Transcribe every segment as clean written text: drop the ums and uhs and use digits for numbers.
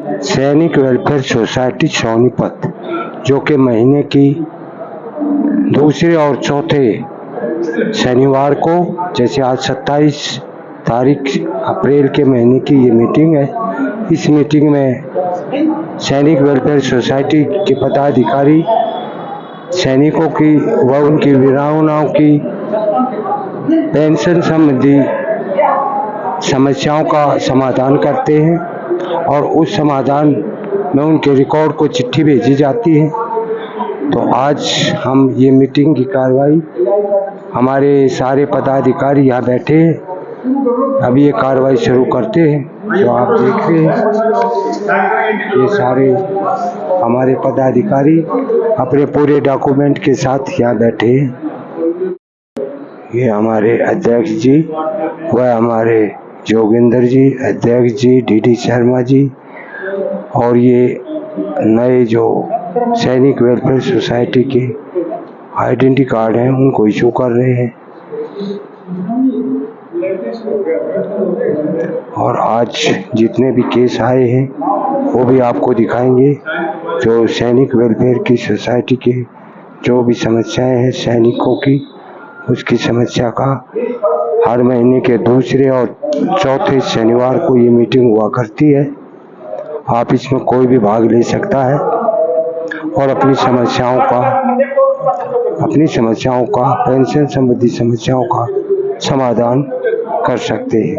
सैनिक welfare society Sonipat, जो कि महीने की दूसरे और चौथे शनिवार को, जैसे आज 27 तारीख अप्रैल के महीने की ये मीटिंग है। इस मीटिंग में सैनिक वेलफेयर सोसाइटी के पदाधिकारी सैनिकों की व उनकी वीरांगनाओं की पेंशन संबंधी समस्याओं का समाधान करते हैं और उस समाधान में उनके रिकॉर्ड को चिट्ठी भेजी जाती है। तो आज हम ये मीटिंग की कार्रवाई, हमारे सारे पदाधिकारी यहाँ बैठे हैं, अभी ये कार्रवाई शुरू करते हैं। जो आप देख रहे हैं, ये सारे हमारे पदाधिकारी अपने पूरे डॉक्यूमेंट के साथ यहाँ बैठे हैं। ये हमारे अध्यक्ष जी व हमारे जोगिंदर जी, अध्यक्ष जी, डीडी शर्मा जी, और ये नए जो सैनिक वेलफेयर सोसाइटी के आइडेंटिटी कार्ड हैं उनको इशू कर रहे हैं। और आज जितने भी केस आए हैं वो भी आपको दिखाएंगे। जो सैनिक वेलफेयर की सोसाइटी के जो भी समस्याएं हैं सैनिकों की, उसकी समस्या का हर महीने के दूसरे और चौथे शनिवार को ये मीटिंग हुआ करती है। आप इसमें कोई भी भाग ले सकता है और अपनी समस्याओं का पेंशन संबंधी समस्याओं का समाधान कर सकते हैं।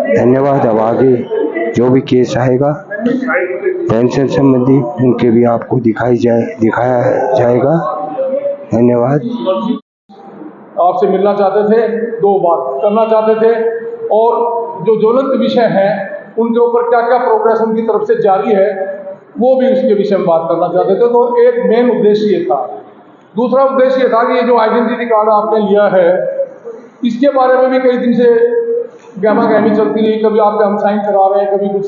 धन्यवाद। अब आगे जो भी केस आएगा पेंशन संबंधी, उनके भी आपको दिखाया जाएगा। धन्यवाद। आपसे मिलना चाहते थे, दो बात करना चाहते थे, और जो ज्वलंत विषय है उनके ऊपर क्या क्या प्रोग्रेस उनकी तरफ से जारी है वो भी उसके विषय में बात करना चाहते थे। तो एक मेन उद्देश्य ये था। दूसरा उद्देश्य ये था कि ये जो आइडेंटिटी कार्ड आपने लिया है इसके बारे में भी कई दिन से गहमा-गहमी चलती रही। कभी आपके हम साइन करा रहे हैं, कभी कुछ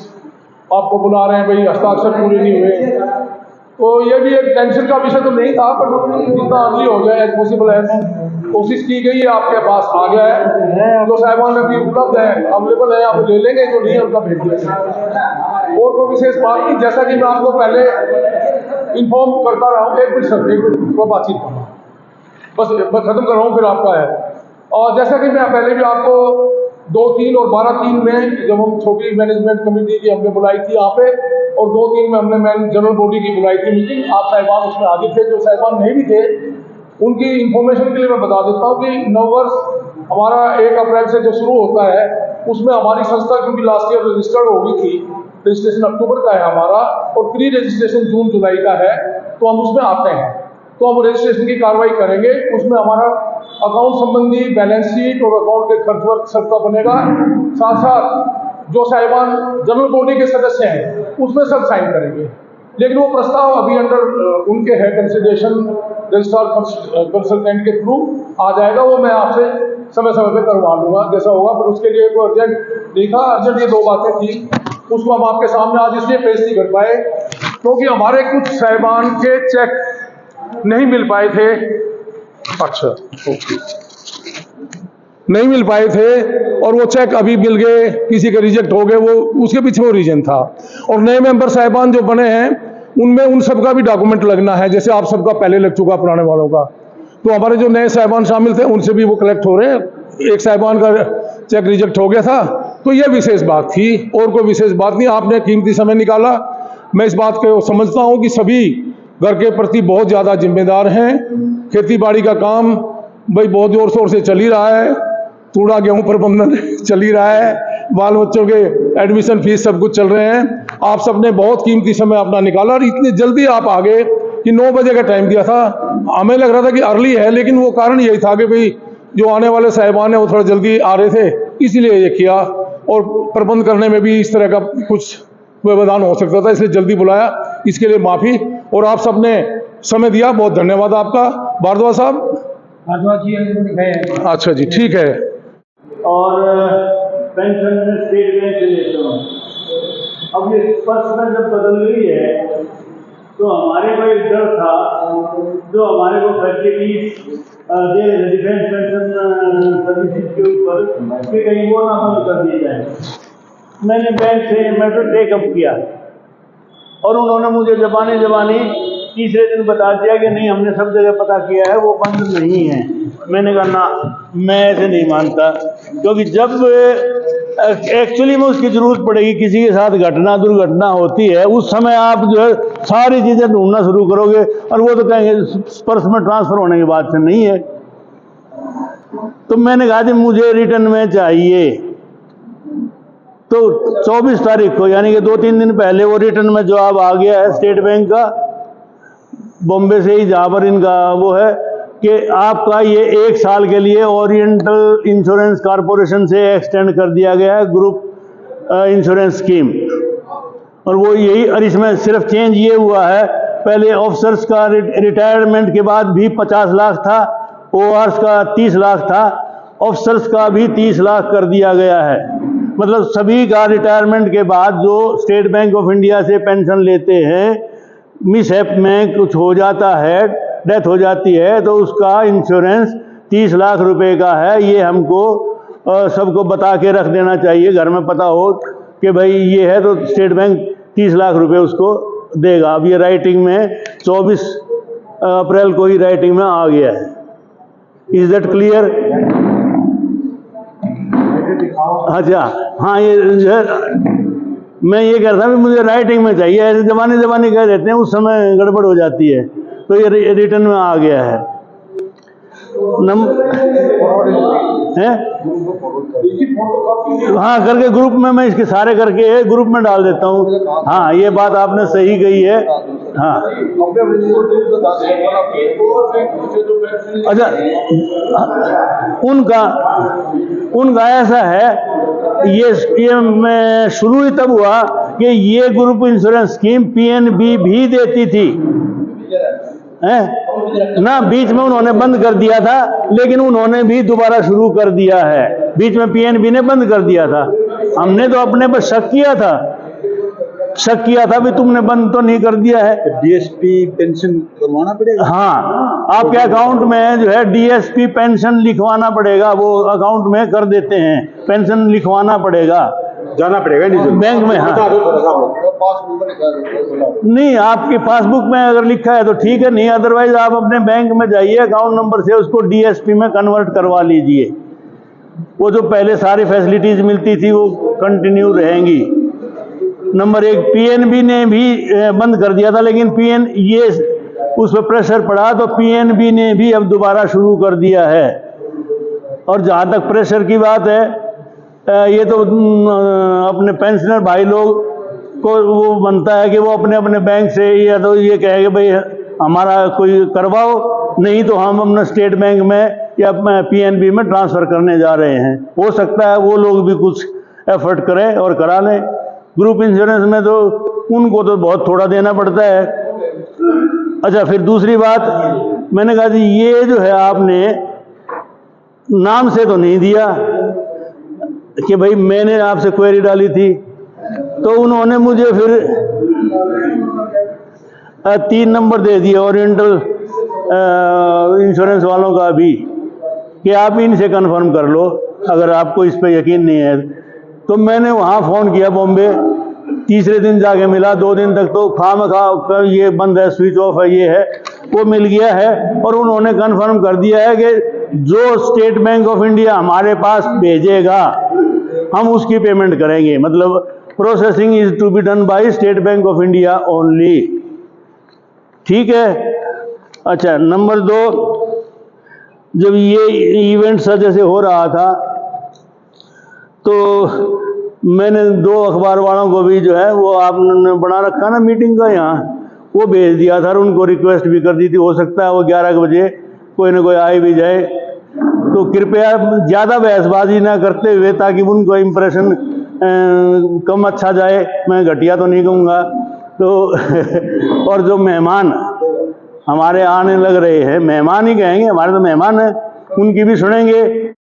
आपको बुला रहे हैं, भाई हस्ताक्षर पूरे नहीं हुए। तो ये भी एक टेंशन का विषय तो नहीं था, पर जितना अर्ली हो गया एज पॉसिबल है कोशिश की गई है, आपके पास आ गया है। जो साहिबान अभी उपलब्ध है, अवेलेबल है, आप ले लेंगे, जो नहीं है उनका भेज देंगे। और कोई विशेष बात नहीं, जैसा कि मैं आपको पहले इन्फॉर्म करता रहा हूँ। एक मिनट बातचीत बस खत्म कर रहा हूँ, फिर आपका है। और जैसा कि मैं पहले भी आपको 2-3 और 12-3 में जब हम छोटी मैनेजमेंट कमेटी की हमने बुलाई थी यहाँ पे, और 2-3 में हमने जनरल बॉडी की बुलाई थी मीटिंग, आप साहिबान उसमें आगे थे। जो साहिबान नहीं भी थे उनकी इंफॉर्मेशन के लिए मैं बता देता हूँ कि नववर्ष हमारा 1 अप्रैल से जो शुरू होता है उसमें हमारी संस्था, क्योंकि लास्ट ईयर रजिस्टर्ड हो गई थी, रजिस्ट्रेशन अक्टूबर का है हमारा और प्री रजिस्ट्रेशन जून-जुलाई का है, तो हम उसमें आते हैं। तो हम रजिस्ट्रेशन की कार्रवाई करेंगे। उसमें हमारा अकाउंट संबंधी बैलेंस शीट और अकाउंट के खर्च वर्क सबका बनेगा। साथ साथ जो साहिबान जनरल बॉडी के सदस्य हैं उसमें सब साइन करेंगे। लेकिन वो प्रस्ताव अभी अंडर उनके है कंसिडरेशन, रजिस्ट्रार कंसल्टेंट के थ्रू आ जाएगा। वो मैं आपसे समय समय पे करवा लूँगा जैसा होगा। पर उसके लिए कोई अर्जेंट नहीं था। अर्जेंट ये 2 बातें थी, उसको हम आपके सामने आज इसलिए पेश नहीं कर पाए क्योंकि हमारे कुछ साहिबान के चेक नहीं मिल पाए थे। अच्छा, ओके, नहीं मिल पाए थे और वो चेक अभी मिल गए, किसी के रिजेक्ट हो गए, वो उसके पीछे वो रीजन था। और नए मेंबर साहिबान जो बने हैं उनमें उन सबका भी डॉक्यूमेंट लगना है, जैसे आप सबका पहले लग चुका पुराने वालों का। तो हमारे जो नए साहिबान शामिल थे उनसे भी वो कलेक्ट हो रहे हैं। एक साहिबान का चेक रिजेक्ट हो गया था, तो ये विशेष बात थी, और कोई विशेष बात नहीं। आपने कीमती समय निकाला, मैं इस बात को समझता हूँ कि सभी घर के प्रति बहुत ज़्यादा जिम्मेदार हैं। खेती बाड़ी का काम भाई बहुत जोर शोर से चल ही रहा है, तूड़ा गेहूं प्रबंधन चल ही रहा है, बाल बच्चों के एडमिशन फीस सब कुछ चल रहे हैं। आप सबने बहुत कीमती समय अपना निकाला और इतनी जल्दी आप आ गए कि 9 बजे का टाइम दिया था। हमें लग रहा था कि अर्ली है, लेकिन वो कारण यही था कि भाई जो आने वाले साहिबान है वो थोड़ा जल्दी आ रहे थे, इसलिए ये किया। और प्रबंध करने में भी इस तरह का कुछ व्यवधान हो सकता था, इसलिए जल्दी बुलाया, इसके लिए माफ़ी। और आप सबने समय दिया, बहुत धन्यवाद आपका। भारद्वाज साहब, भारद्वाज जी, अच्छा जी, ठीक है। और पेंशन स्टेट बैंक से लेता हूँ। अब ये पर्सनल जब बदल गई है तो हमारे को एक डर था, जो हमारे को फैसिलिटीज दे डिफेंस पेंशन सर्विसेज के ऊपर कि कहीं वो ना बंद कर दी जाए। मैंने बैंक से मैटर टेकअप किया और उन्होंने मुझे जबानी तीसरे दिन बता दिया कि नहीं, हमने सब जगह पता किया है, वो बंद नहीं है। मैंने कहा ना, मैं ऐसे नहीं मानता, क्योंकि जब एक्चुअली में उसकी ज़रूरत पड़ेगी, किसी के साथ दुर्घटना होती है, उस समय आप जो है सारी चीज़ें ढूंढना शुरू करोगे, और वो तो कहेंगे पर्स में ट्रांसफ़र होने की बात से नहीं है। तो मैंने कहा कि मुझे रिटर्न में चाहिए। तो 24 तारीख को, यानी कि 2-3 दिन पहले, वो रिटर्न में जवाब आ गया है स्टेट बैंक का, बॉम्बे से ही, जहाँ पर इनका वो है कि आपका ये 1 साल के लिए ओरिएंटल इंश्योरेंस कॉरपोरेशन से एक्सटेंड कर दिया गया है, ग्रुप इंश्योरेंस स्कीम। और वो यही, और इसमें सिर्फ चेंज ये हुआ है, पहले ऑफिसर्स का रिटायरमेंट के बाद भी 50 लाख था, ओआरस का 30 लाख था, ऑफिसर्स का भी 30 लाख कर दिया गया है। मतलब सभी का रिटायरमेंट के बाद जो स्टेट बैंक ऑफ इंडिया से पेंशन लेते हैं, मिसहैप में कुछ हो जाता है, डेथ हो जाती है, तो उसका इंश्योरेंस 30 लाख रुपए का है। ये हमको सबको बता के रख देना चाहिए, घर में पता हो कि भाई ये है, तो स्टेट बैंक 30 लाख रुपए उसको देगा। अब ये राइटिंग में 24 अप्रैल को ही राइटिंग में आ गया है। Is that clear? अच्छा, हाँ, ये जो है, मैं ये कह रहा था कि मुझे राइटिंग में चाहिए, ऐसे जबानी कह देते हैं, उस समय गड़बड़ हो जाती है, तो ये रिटर्न में आ गया है। हाँ, करके ग्रुप में, मैं इसके सारे करके ग्रुप में डाल देता हूँ। हाँ, ये बात आपने सही कही है। हाँ, अच्छा, उनका ऐसा है, ये मैं शुरू ही तब हुआ कि ये ग्रुप इंश्योरेंस स्कीम पीएनबी भी देती थी, है ना। बीच में उन्होंने बंद कर दिया था, लेकिन उन्होंने भी दोबारा शुरू कर दिया है। बीच में पीएनबी ने बंद कर दिया था। हमने तो अपने पर शक किया था भी तुमने बंद तो नहीं कर दिया है। डीएसपी पेंशन करवाना पड़ेगा। हाँ, आपके अकाउंट में जो है डीएसपी पेंशन लिखवाना पड़ेगा, वो अकाउंट में कर देते हैं, पेंशन लिखवाना पड़ेगा, जाना पड़ेगा नहीं बैंक में। हाँ, नहीं, आपकी पासबुक में अगर लिखा है तो ठीक है, नहीं अदरवाइज आप अपने बैंक में जाइए, अकाउंट नंबर से उसको डीएसपी में कन्वर्ट करवा लीजिए। वो जो पहले सारी फैसिलिटीज मिलती थी वो कंटिन्यू रहेंगी। नंबर 1, पीएनबी ने भी बंद कर दिया था, लेकिन ये उस पर प्रेशर पड़ा तो पीएनबी ने भी अब दोबारा शुरू कर दिया है। और जहाँ तक प्रेशर की बात है, ये तो अपने पेंशनर भाई लोग को वो बनता है कि वो अपने अपने बैंक से, या तो ये कहेंगे भाई हमारा कोई करवाओ, नहीं तो हम अपना स्टेट बैंक में या पीएनबी में ट्रांसफ़र करने जा रहे हैं। हो सकता है वो लोग भी कुछ एफर्ट करें और करा लें। ग्रुप इंश्योरेंस में तो उनको तो बहुत थोड़ा देना पड़ता है। अच्छा, फिर दूसरी बात, मैंने कहा जी ये जो है आपने नाम से तो नहीं दिया कि भाई मैंने आपसे क्वेरी डाली थी, तो उन्होंने मुझे फिर 3 नंबर दे दिए ओरिएंटल इंश्योरेंस वालों का भी, कि आप इनसे कंफर्म कर लो अगर आपको इस पे यकीन नहीं है। तो मैंने वहाँ फ़ोन किया बॉम्बे, तीसरे दिन जाके मिला, 2 दिन तक तो खामखा ये बंद है, स्विच ऑफ है, ये है वो, मिल गया है। और उन्होंने कंफर्म कर दिया है कि जो स्टेट बैंक ऑफ इंडिया हमारे पास भेजेगा हम उसकी पेमेंट करेंगे। मतलब processing is to be done by State Bank of India only. ठीक है। अच्छा, नंबर 2, जब ये इवेंट सा जैसे हो रहा था तो मैंने 2 अखबार वालों को भी जो है वो आपने बना रखा ना मीटिंग का यहाँ, वो भेज दिया था और उनको रिक्वेस्ट भी कर दी थी। हो सकता है वो 11 बजे कोई ना कोई आ भी जाए, तो कृपया ज़्यादा बहसबाजी ना करते हुए, ताकि उनको इम्प्रेशन कम अच्छा जाए, मैं घटिया तो नहीं कहूँगा। तो और जो मेहमान हमारे आने लग रहे हैं, मेहमान ही कहेंगे, हमारे तो मेहमान हैं, उनकी भी सुनेंगे।